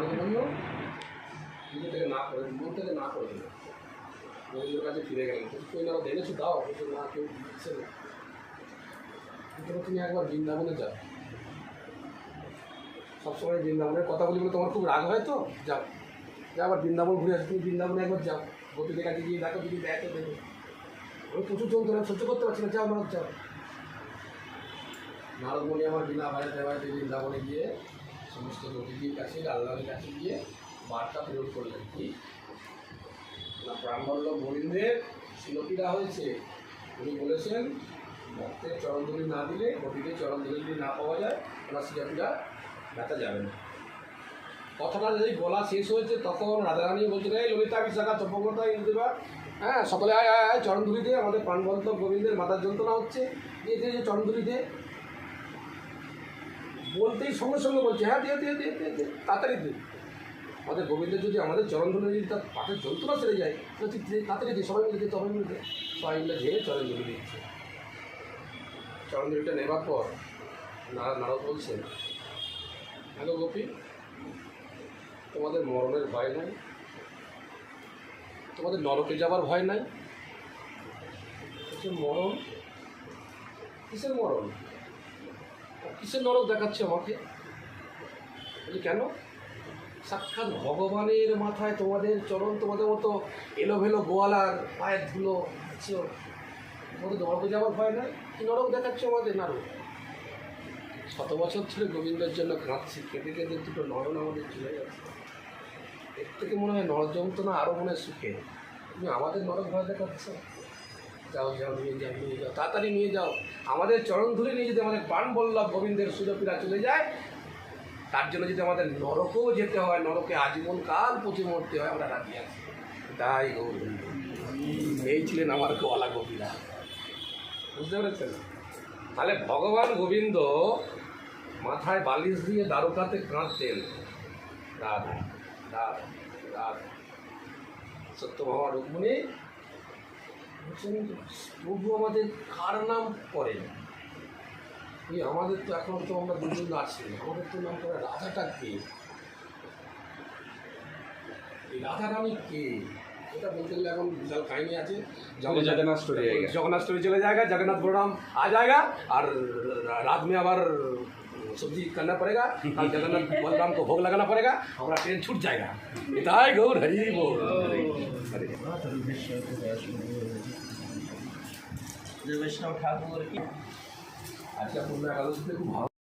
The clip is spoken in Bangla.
নারদ বলল নিজে থেকে না করে মন থেকে না করে দিল, গোবিন্দের কাছে ফিরে গেলেন। তুই নারদ এনেছো দাও, কিন্তু না কেউ দিচ্ছে না। তুমি একবার বৃন্দাবনে যাও, সবসময় বৃন্দাবনের কথা বলি বলে তোমার খুব রাগ হয় তো, যাও যাও আবার বৃন্দাবন ঘুরে আসো। তুমি বৃন্দাবনে একবার যাও, গোপীদের কাছে গিয়ে দেখো, যদি দেখো দেখো আমি প্রচুর যন্ত্রণা সহ্য করতে পারছি না, যাও নারদ যাও। নারদ মুনি আমার বিনা বাড়িতে বাড়িতে বৃন্দাবনে গিয়ে সমস্ত গোপীদের কাছে আল্লাহের কাছে গিয়ে বার্তা প্রেরণ করলেন কি না, প্রাণবল্লভ গোবিন্দের শিলপীড়া হয়েছে। উনি বলেছেন ভক্তের চরণধুলি না দিলে, গোপীদের চরণধুলি যদি না পাওয়া যায় ওনার শিলপীড়া ব্যথা যাবে না। কথাটা যদি বলা শেষ হয়েছে তখন রাধারানী বলছেন, এই ললিতা বিশাখা চম্পকতা ইন্দ্রিবা, হ্যাঁ সকলে আয় আয় আয় চরণধুলি দিয়ে, আমাদের প্রাণবল্লভ গোবিন্দের মাথার যন্ত্রণা হচ্ছে, দিয়ে দিয়ে চরণধুলি দিয়ে। বলতেই সঙ্গে সঙ্গে বলছে, হ্যাঁ দিয়ে দিয়ে দিয়ে দিয়ে তাড়াতাড়ি দিয়ে। আমাদের গোবিন্দের যদি আমাদের চরণধুলি যদি তার পাটের যন্ত্রণা সেরে যায় তাড়াতাড়ি দিয়ে, সবাই মিলে দিয়ে, সবাই মিলে দিয়ে, সবাই মিলে ধীরে চরণধুলি দিচ্ছে। চরণধুলিটা নেবার পর নারদ বলছেন, হ্যালো গোপী, তোমাদের মরণের ভয় নাই, তোমাদের নরকে যাবার ভয় নাই। মরণ কিসের মরণ, কিসের নরক দেখাচ্ছে আমাকে? বলি কেন? সাক্ষাৎ ভগবানের মাথায় তোমাদের চরণ, তোমাদের মতো এলোভেলো গোয়ালার পায়ের ধুলো আছে, তোমাদের নরকে যাওয়ার ভয় নাই, কি নরক দেখাচ্ছে আমাদের? নারক শত বছর ছিল গোবিন্দের জন্য কাঁদছি, কেঁদে কেঁদে দুটো নয়ন আমাদের চলে যাচ্ছে। এর থেকে মনে হয় নরক যন্ত্রণা আরও মনে সুখে। তুমি আমাদের নরক ভয় দেখাচ্ছ? যাও যাও নিয়ে যাও, নিয়ে যাও, তাড়াতাড়ি নিয়ে যাও। আমাদের চরণ ধরে নিয়ে যদি আমাদের প্রাণবল্লভ গোবিন্দের শিলপীড়া চলে যায়, তার জন্য যদি আমাদের নরকেও যেতে হয়, নরকে আজীবন কাল পচে মরতে হয়, আমরা রাজি আছি। তাই গোবিন্দ এই ছিলেন আমার গোয়ালা গোপীরা, বুঝতে পেরেছেন? তাহলে ভগবান গোবিন্দ মাথায় বালিশ দিয়ে দ্বারকাতে কাঁদতেন, রাধা রাধা রাধা। সত্যভামা রুক্মিণী বলছেন, প্রভু আমাদের কার নাম করেন? এই আমাদের তো এখন তো আমরা দুজন আছি, আমাদের তো নাম করে রাধাটা কে? এই রাধা রানী কে? এটা বলতে গেলে এখন বিশাল কাহিনী আছে। जगन्नाथ स्टोरी है, जगन्नाथ स्टोरी चले जाएगा, जगन्नाथ प्रोग्राम आ जाएगा और रात में आबार सब्जी करना पड़ेगा और जगन्नाथ बलराम को भोग लगाना पड़ेगा, हमारा ट्रेन छूट जाएगा। इताई गौर हरि बोल। वैष्णव ठाकुर की अच्छा, पूर्ण एकादशी खूब भाव